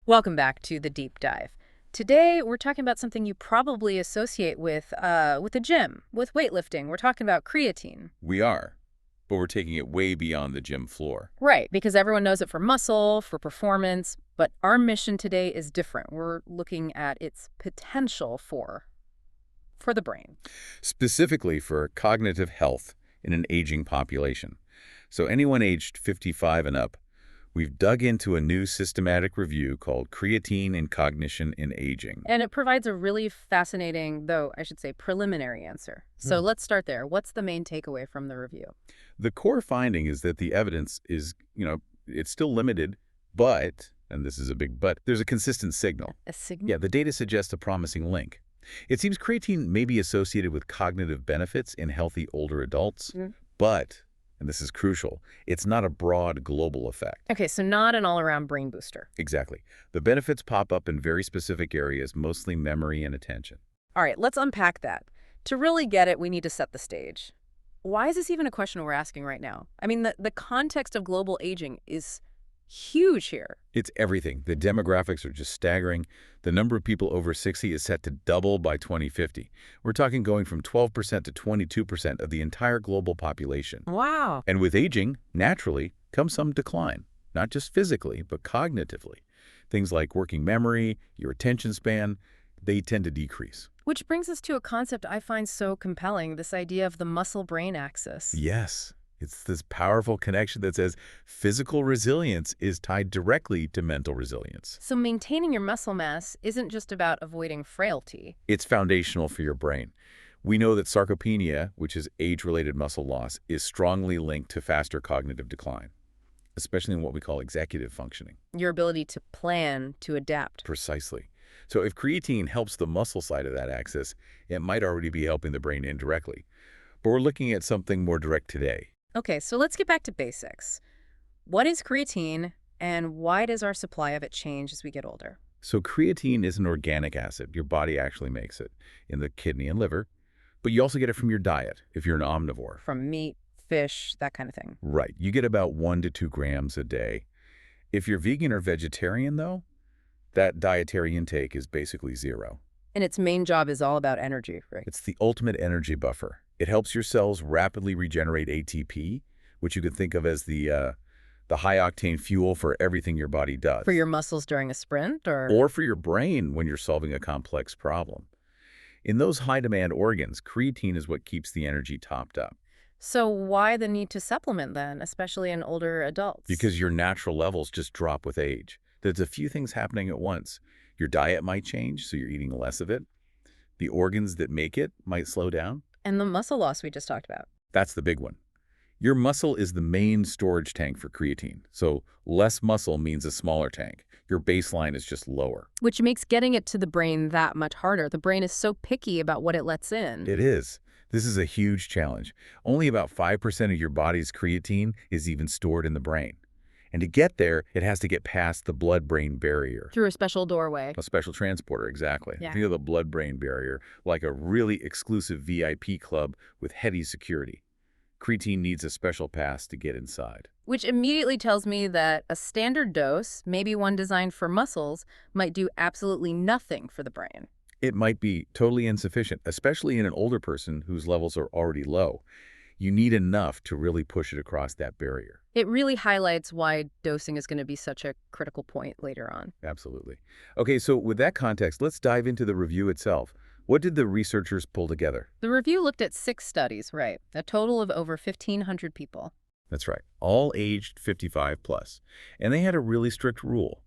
Welcome back to the deep dive. Today, we're talking about something you probably associate with the gym, with weightlifting. We're talking about creatine. We are, but we're taking it way beyond the gym floor. Right, because everyone knows it for muscle, for performance, but our mission today is different. We're looking at its potential for the brain. Specifically for cognitive health in an aging population. So anyone aged 55 and up, we've dug into a new systematic review called Creatine and Cognition in Aging. And it provides a really fascinating, though I should say preliminary answer. So let's start there. What's the main takeaway from the review? The core finding is that the evidence is, it's still limited, but, and this is a big but, there's a consistent signal. A signal? Yeah, the data suggests a promising link. It seems creatine may be associated with cognitive benefits in healthy older adults, but, and this is crucial, it's not a broad global effect. Okay, so not an all-around brain booster. Exactly. The benefits pop up in very specific areas, mostly memory and attention. All right, let's unpack that. To really get it, we need to set the stage. Why is this even a question we're asking right now? I mean, the context of global aging is huge here. It's everything. The demographics are just staggering. The number of people over 60 is set to double by 2050. We're talking going from 12% to 22% of the entire global population. Wow. And with aging, naturally, comes some decline, not just physically, but cognitively. Things like working memory, your attention span, they tend to decrease. Which brings us to a concept I find so compelling, this idea of the muscle-brain axis. Yes. It's this powerful connection that says physical resilience is tied directly to mental resilience. So maintaining your muscle mass isn't just about avoiding frailty. It's foundational for your brain. We know that sarcopenia, which is age-related muscle loss, is strongly linked to faster cognitive decline, especially in what we call executive functioning. Your ability to plan, to adapt. Precisely. So if creatine helps the muscle side of that axis, it might already be helping the brain indirectly. But we're looking at something more direct today. Okay, so let's get back to basics. What is creatine, and why does our supply of it change as we get older? So creatine is an organic acid. Your body actually makes it in the kidney and liver, but you also get it from your diet if you're an omnivore. From meat, fish, that kind of thing. Right. You get about 1 to 2 grams a day. If you're vegan or vegetarian, though, that dietary intake is basically 0. And its main job is all about energy, right? It's the ultimate energy buffer. It helps your cells rapidly regenerate ATP, which you can think of as the high-octane fuel for everything your body does. For your muscles during a sprint, or? Or for your brain when you're solving a complex problem. In those high-demand organs, creatine is what keeps the energy topped up. So why the need to supplement then, especially in older adults? Because your natural levels just drop with age. There's a few things happening at once. Your diet might change, so you're eating less of it. The organs that make it might slow down. And the muscle loss we just talked about. That's the big one. Your muscle is the main storage tank for creatine, so less muscle means a smaller tank. Your baseline is just lower. Which makes getting it to the brain that much harder. The brain is so picky about what it lets in. It is. This is a huge challenge. Only about 5% of your body's creatine is even stored in the brain. And to get there, it has to get past the blood-brain barrier. Through a special doorway. A special transporter, exactly. Yeah. Think of the blood-brain barrier like a really exclusive VIP club with heady security. Creatine needs a special pass to get inside. Which immediately tells me that a standard dose, maybe one designed for muscles, might do absolutely nothing for the brain. It might be totally insufficient, especially in an older person whose levels are already low. You need enough to really push it across that barrier. It really highlights why dosing is going to be such a critical point later on. Absolutely. Okay, so with that context, let's dive into the review itself. What did the researchers pull together? The review looked at 6 studies, right? A total of over 1,500 people. That's right, all aged 55 plus. And they had a really strict rule.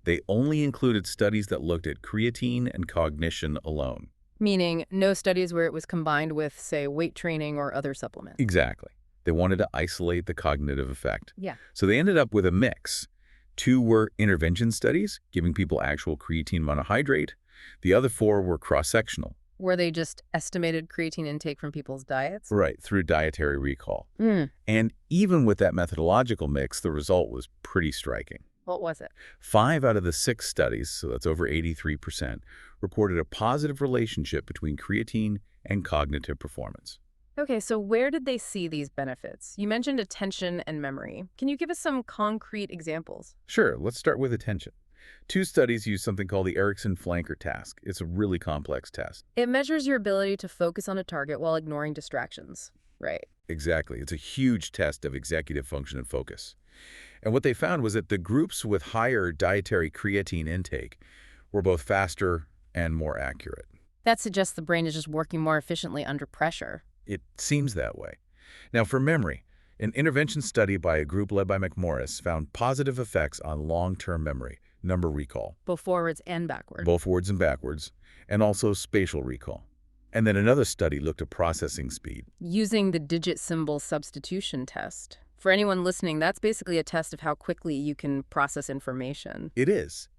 They only included studies that looked at creatine and cognition alone. Meaning no studies where it was combined with, say, weight training or other supplements. Exactly. They wanted to isolate the cognitive effect. Yeah. So they ended up with a mix. 2 were intervention studies, giving people actual creatine monohydrate. The other 4 were cross-sectional. Where they just estimated creatine intake from people's diets? Right, through dietary recall. And even with that methodological mix, the result was pretty striking. What was it? 5 out of the 6 studies, so that's over 83%, reported a positive relationship between creatine and cognitive performance. Okay, so where did they see these benefits? You mentioned attention and memory. Can you give us some concrete examples? Sure, let's start with attention. Two studies use something called the Erickson flanker task. It's a really complex test. It measures your ability to focus on a target while ignoring distractions. Right. Exactly. It's a huge test of executive function and focus. And what they found was that the groups with higher dietary creatine intake were both faster and more accurate. That suggests the brain is just working more efficiently under pressure. It seems that way. Now, for memory, an intervention study by a group led by McMorris found positive effects on long-term memory, number recall, Both forwards and backwards. both forwards and backwards, and also spatial recall. And then another study looked at processing speed. Using the digit symbol substitution test. For anyone listening, that's basically a test of how quickly you can process information. It is.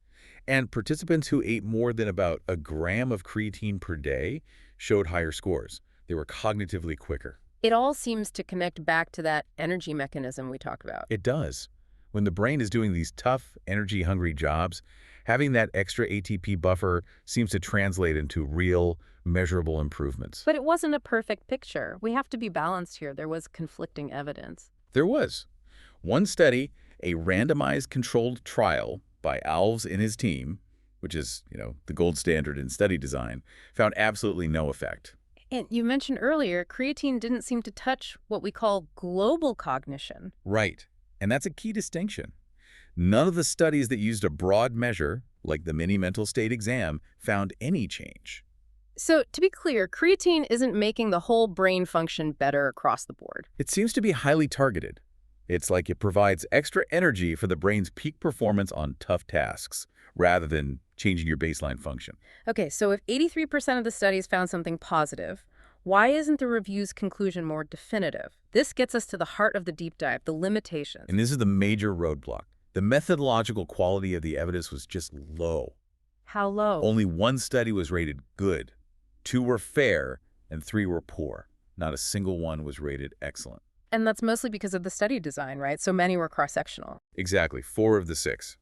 And participants who ate more than about a gram of creatine per day showed higher scores. They were cognitively quicker. It all seems to connect back to that energy mechanism we talked about. It does. When the brain is doing these tough, energy-hungry jobs, having that extra ATP buffer seems to translate into real, measurable improvements. But it wasn't a perfect picture. We have to be balanced here. There was conflicting evidence. There was. One study, a randomized controlled trial by Alves and his team, which is, the gold standard in study design, found absolutely no effect. And you mentioned earlier, creatine didn't seem to touch what we call global cognition. Right. And that's a key distinction. None of the studies that used a broad measure, like the mini mental state exam, found any change. So, to be clear, creatine isn't making the whole brain function better across the board. It seems to be highly targeted. It's like it provides extra energy for the brain's peak performance on tough tasks, rather than changing your baseline function. Okay, so if 83% of the studies found something positive, why isn't the review's conclusion more definitive? This gets us to the heart of the deep dive, the limitations. And this is the major roadblock. The methodological quality of the evidence was just low. How low? Only one study was rated good, 2 were fair, and 3 were poor. Not a single one was rated excellent. And that's mostly because of the study design, right? So many were cross-sectional. Exactly, 4 of the 6.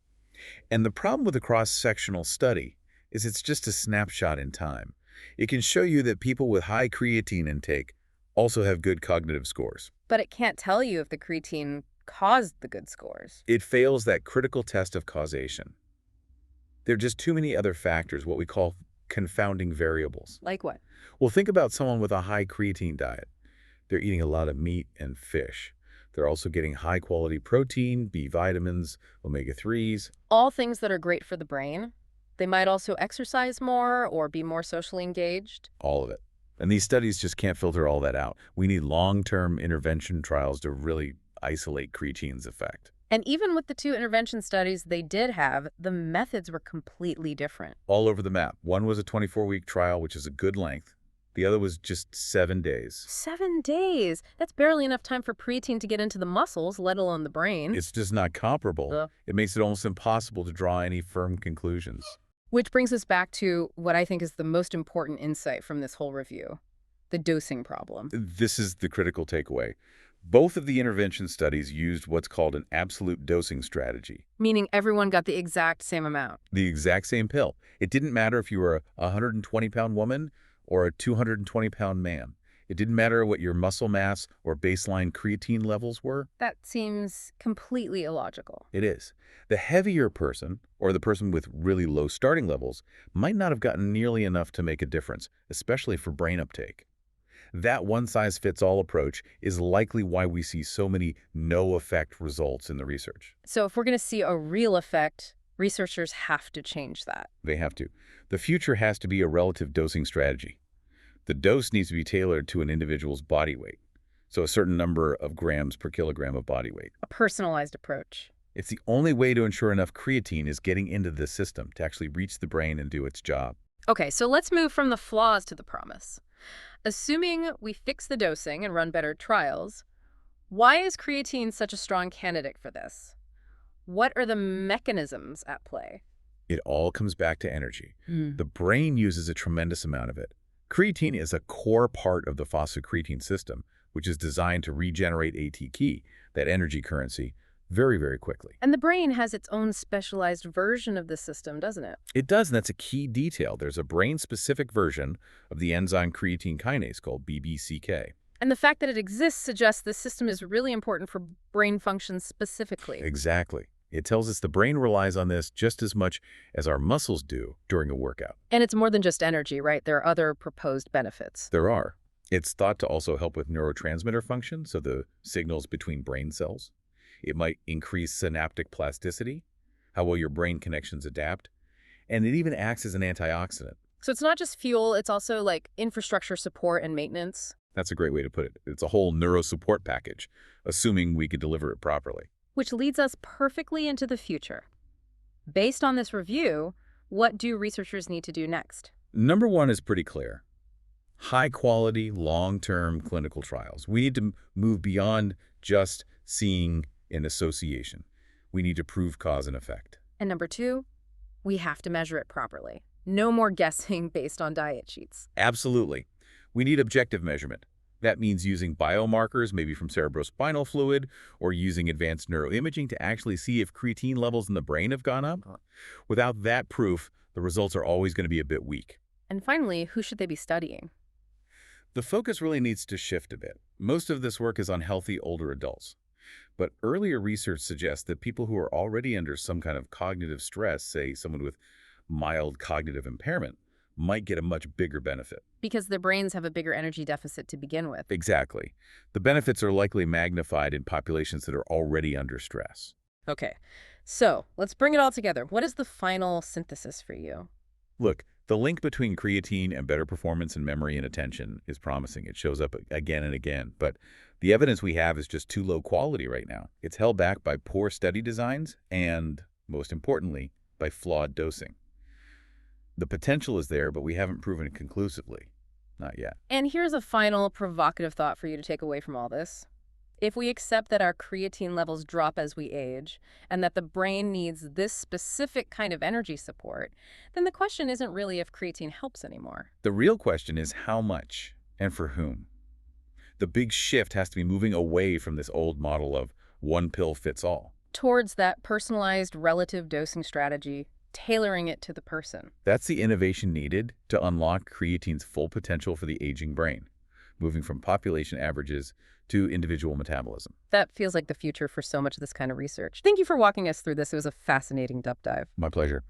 And the problem with a cross-sectional study is it's just a snapshot in time. It can show you that people with high creatine intake also have good cognitive scores. But it can't tell you if the creatine caused the good scores. It fails that critical test of causation. There are just too many other factors, what we call confounding variables. Like what? Well, think about someone with a high creatine diet. They're eating a lot of meat and fish. They're also getting high-quality protein, B vitamins, omega-3s. All things that are great for the brain. They might also exercise more or be more socially engaged. All of it. And these studies just can't filter all that out. We need long-term intervention trials to really isolate creatine's effect. And even with the 2 intervention studies they did have, the methods were completely different. All over the map. One was a 24-week trial, which is a good length. The other was just 7 days. 7 days? That's barely enough time for creatine to get into the muscles, let alone the brain. It's just not comparable. It makes it almost impossible to draw any firm conclusions. Which brings us back to what I think is the most important insight from this whole review, the dosing problem. This is the critical takeaway. Both of the intervention studies used what's called an absolute dosing strategy. Meaning everyone got the exact same amount. The exact same pill. It didn't matter if you were a 120-pound woman or a 220-pound man. It didn't matter what your muscle mass or baseline creatine levels were. That seems completely illogical. It is. The heavier person, or the person with really low starting levels, might not have gotten nearly enough to make a difference, especially for brain uptake. That one-size-fits-all approach is likely why we see so many no-effect results in the research. So if we're going to see a real effect, researchers have to change that. They have to. The future has to be a relative dosing strategy. The dose needs to be tailored to an individual's body weight, so a certain number of grams per kilogram of body weight. A personalized approach. It's the only way to ensure enough creatine is getting into the system to actually reach the brain and do its job. Okay, so let's move from the flaws to the promise. Assuming we fix the dosing and run better trials, why is creatine such a strong candidate for this? What are the mechanisms at play? It all comes back to energy. The brain uses a tremendous amount of it. Creatine is a core part of the phosphocreatine system, which is designed to regenerate ATP, that energy currency, very, very quickly. And the brain has its own specialized version of the system, doesn't it? It does, and that's a key detail. There's a brain-specific version of the enzyme creatine kinase called BBCK. And the fact that it exists suggests the system is really important for brain function specifically. Exactly. It tells us the brain relies on this just as much as our muscles do during a workout. And it's more than just energy, right? There are other proposed benefits. There are. It's thought to also help with neurotransmitter function, so the signals between brain cells. It might increase synaptic plasticity, how well your brain connections adapt, and it even acts as an antioxidant. So it's not just fuel, it's also like infrastructure support and maintenance. That's a great way to put it. It's a whole neurosupport package, assuming we could deliver it properly. Which leads us perfectly into the future. Based on this review, what do researchers need to do next? Number one is pretty clear. High-quality, long-term clinical trials. We need to move beyond just seeing an association. We need to prove cause and effect. And number two, we have to measure it properly. No more guessing based on diet sheets. Absolutely. We need objective measurement. That means using biomarkers, maybe from cerebrospinal fluid, or using advanced neuroimaging to actually see if creatine levels in the brain have gone up. Without that proof, the results are always going to be a bit weak. And finally, who should they be studying? The focus really needs to shift a bit. Most of this work is on healthy older adults. But earlier research suggests that people who are already under some kind of cognitive stress, say someone with mild cognitive impairment, might get a much bigger benefit. Because their brains have a bigger energy deficit to begin with. Exactly. The benefits are likely magnified in populations that are already under stress. Okay, so let's bring it all together. What is the final synthesis for you? Look, the link between creatine and better performance in memory and attention is promising. It shows up again and again, but the evidence we have is just too low quality right now. It's held back by poor study designs and, most importantly, by flawed dosing. The potential is there, but we haven't proven it conclusively. Not yet. And here's a final provocative thought for you to take away from all this. If we accept that our creatine levels drop as we age, and that the brain needs this specific kind of energy support, then the question isn't really if creatine helps anymore. The real question is how much and for whom. The big shift has to be moving away from this old model of one pill fits all. Towards that personalized relative dosing strategy, tailoring it to the person. That's the innovation needed to unlock creatine's full potential for the aging brain, moving from population averages to individual metabolism. That feels like the future for so much of this kind of research. Thank you for walking us through this. It was a fascinating deep dive. My pleasure.